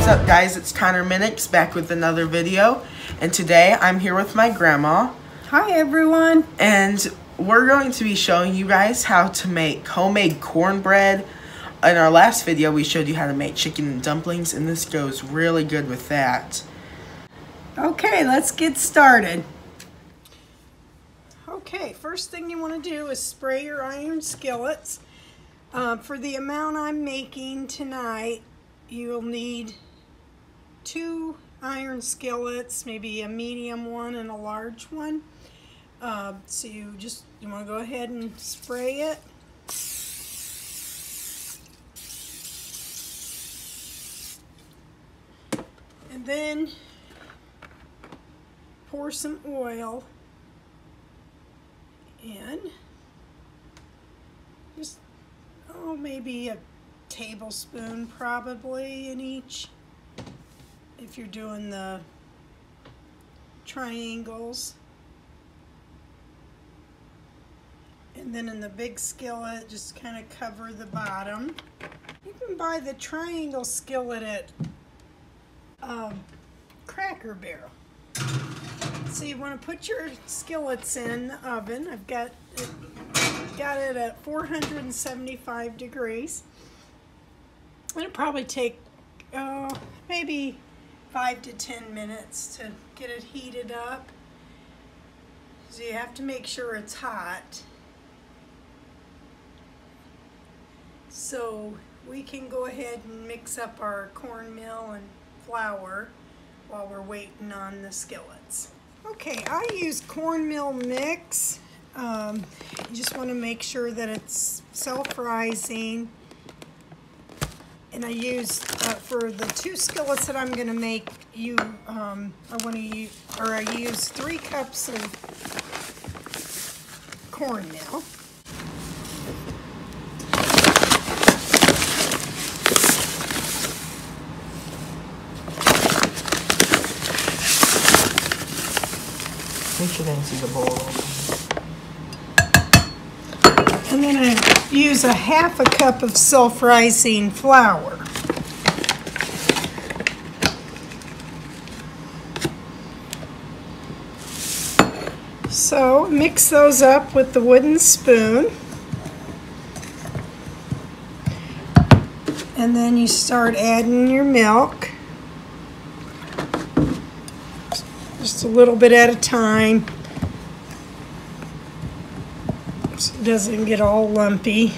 What's up, guys? It's Minix back with another video, and today I'm here with my grandma. Hi everyone. And we're going to be showing you guys how to make homemade cornbread. In our last video we showed you how to make chicken and dumplings, and this goes really good with that. Okay, let's get started. Okay, first thing you want to do is spray your iron skillets. For the amount I'm making tonight, you'll need 2 iron skillets, maybe a medium one and a large one. So you want to go ahead and spray it. And then pour some oil in. Just, maybe a tablespoon probably in each, if you're doing the triangles. And then in the big skillet, just kind of cover the bottom. You can buy the triangle skillet at Cracker Barrel. So you want to put your skillets in the oven. I've got it at 475 degrees. It'll probably take maybe 5 to 10 minutes to get it heated up. So you have to make sure it's hot. So we can go ahead and mix up our cornmeal and flour while we're waiting on the skillets. Okay, I use cornmeal mix. You just want to make sure that it's self-rising. And I use, for the 2 skillets that I'm going to make, I use 3 cups of cornmeal. Make sure they can see the bowl. And then I use a half a cup of self-rising flour. So mix those up with the wooden spoon. And then you start adding your milk. Just a little bit at a time, so it doesn't get all lumpy.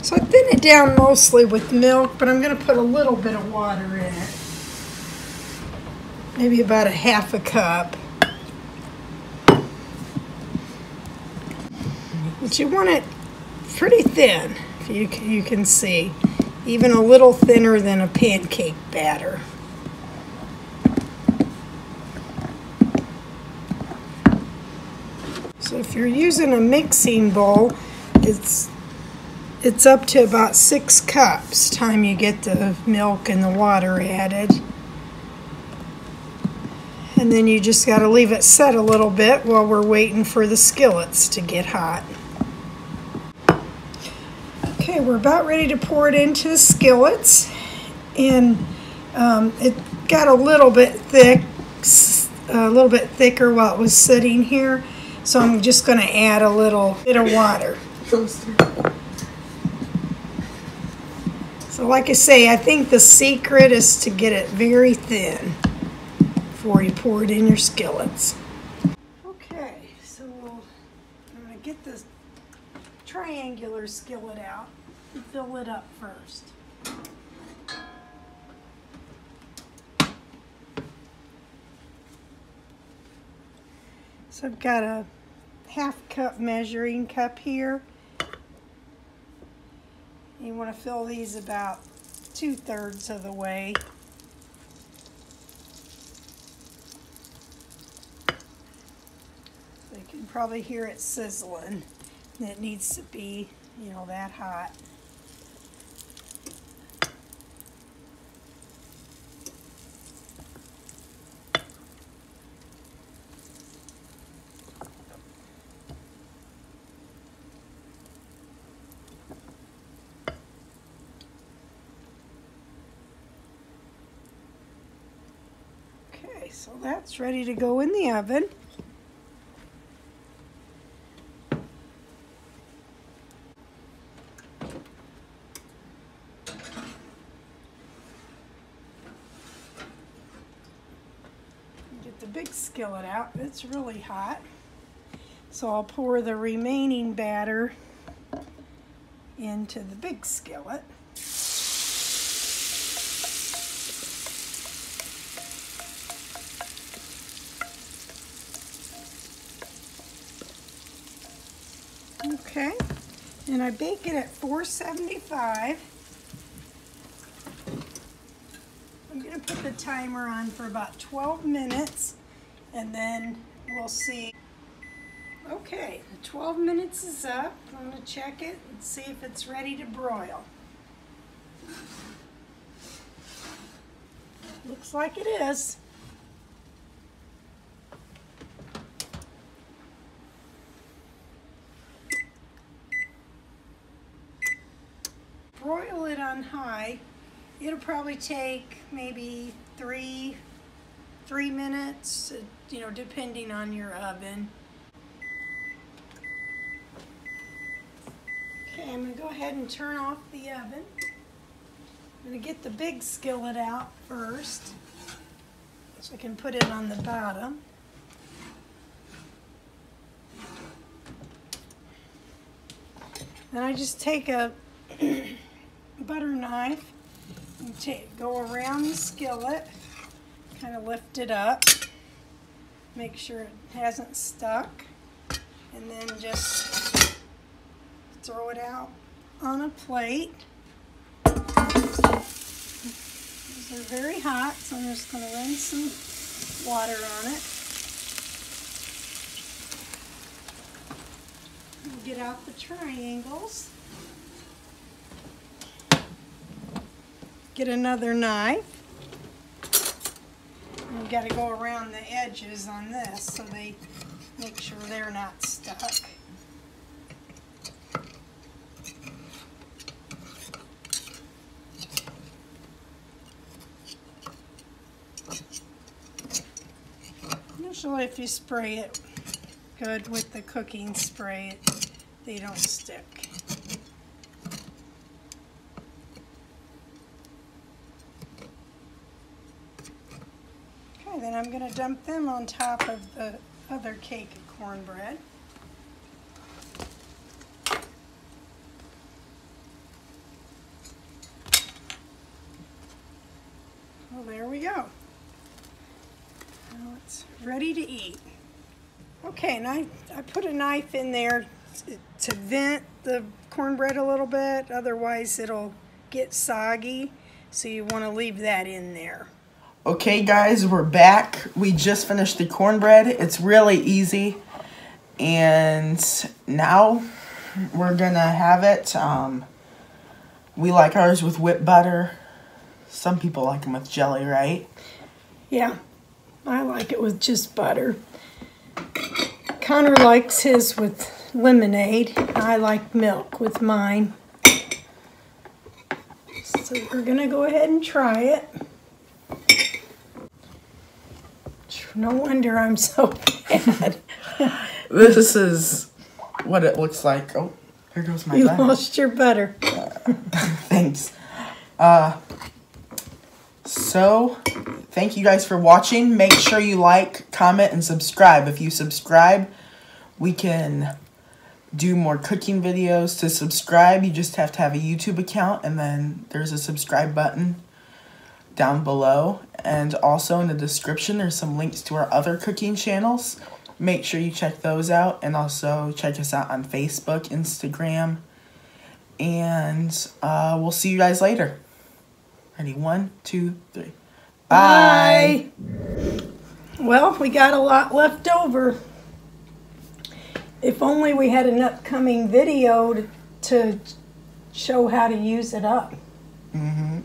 So I thin it down mostly with milk, but I'm going to put a little bit of water in it. Maybe about a half a cup. But you want it pretty thin, if you can see. Even a little thinner than a pancake batter. So if you're using a mixing bowl, it's up to about 6 cups time you get the milk and the water added. And then you just got to leave it set a little bit while we're waiting for the skillets to get hot. Okay, we're about ready to pour it into the skillets. And it got a little bit thicker while it was sitting here. So I'm just going to add a little bit of water. So like I say, I think the secret is to get it very thin before you pour it in your skillets. Okay, so I'm going to get this triangular skillet out and fill it up first. So I've got a half-cup measuring cup here. You want to fill these about 2/3 of the way. So you can probably hear it sizzling. And it needs to be, you know, that hot. Okay, so that's ready to go in the oven. Get the big skillet out. It's really hot. So I'll pour the remaining batter into the big skillet. Okay, and I bake it at 475. I'm going to put the timer on for about 12 minutes, and then we'll see. Okay, the 12 minutes is up. I'm going to check it and see if it's ready to broil. Looks like it is. Broil it on high. It'll probably take maybe three minutes, you know, depending on your oven. Okay, I'm going to go ahead and turn off the oven. I'm going to get the big skillet out first, so I can put it on the bottom. Then I just take a butter knife and go around the skillet, kind of lift it up, make sure it hasn't stuck, and then just throw it out on a plate. These are very hot, so I'm just going to rinse some water on it. And get out the triangles. Get another knife. And you got to go around the edges on this so they make sure they're not stuck. Usually if you spray it good with the cooking spray, they don't stick. Okay, then I'm going to dump them on top of the other cake of cornbread. Well, there we go. Now it's ready to eat. Okay, and I put a knife in there to vent the cornbread a little bit, otherwise it'll get soggy, so you want to leave that in there. Okay guys, we're back. We just finished the cornbread. It's really easy. And now we're gonna have it. We like ours with whipped butter. Some people like them with jelly, right? Yeah, I like it with just butter. Connor likes his with lemonade. I like milk with mine. So we're gonna go ahead and try it. No wonder I'm so bad. This is what it looks like. Oh, here goes my butter. You lost your butter. Thanks. So, thank you guys for watching. Make sure you like, comment, and subscribe. If you subscribe, we can do more cooking videos. To subscribe, you just have to have a YouTube account, and then there's a subscribe button down below. And also in the description, there's some links to our other cooking channels. Make sure you check those out, and also check us out on Facebook, Instagram, and we'll see you guys later. Ready? 1, 2, 3. Bye. Well, we got a lot left over. If only we had an upcoming video to show how to use it up. Mm-hmm.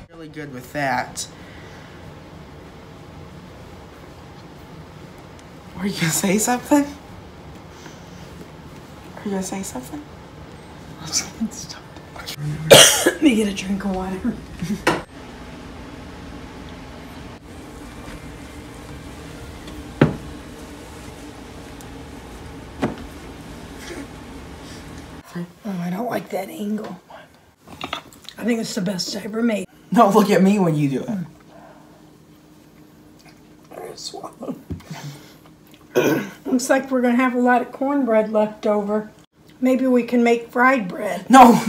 Really good with that. Were you gonna say something? Are you gonna say something? Stop. Let me get a drink of water. Oh, I don't like that angle. I think it's the best I ever made. No, look at me when you do it. I swallow. Looks like we're going to have a lot of cornbread left over. Maybe we can make fried bread. No.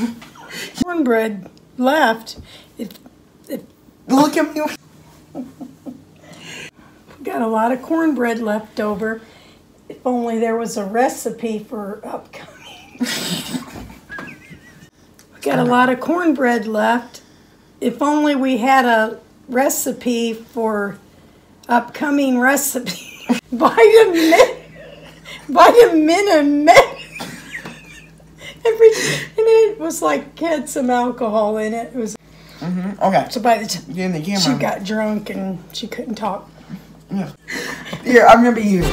Cornbread left. Look at me. We got a lot of cornbread left over. If only there was a recipe for upcoming. We got a lot of cornbread left. If only we had a recipe for upcoming recipe. Vitamin. And it was like had some alcohol in it. It was. Okay. So by the time Get in the camera. she got drunk and she couldn't talk. Yeah. Here, I remember you.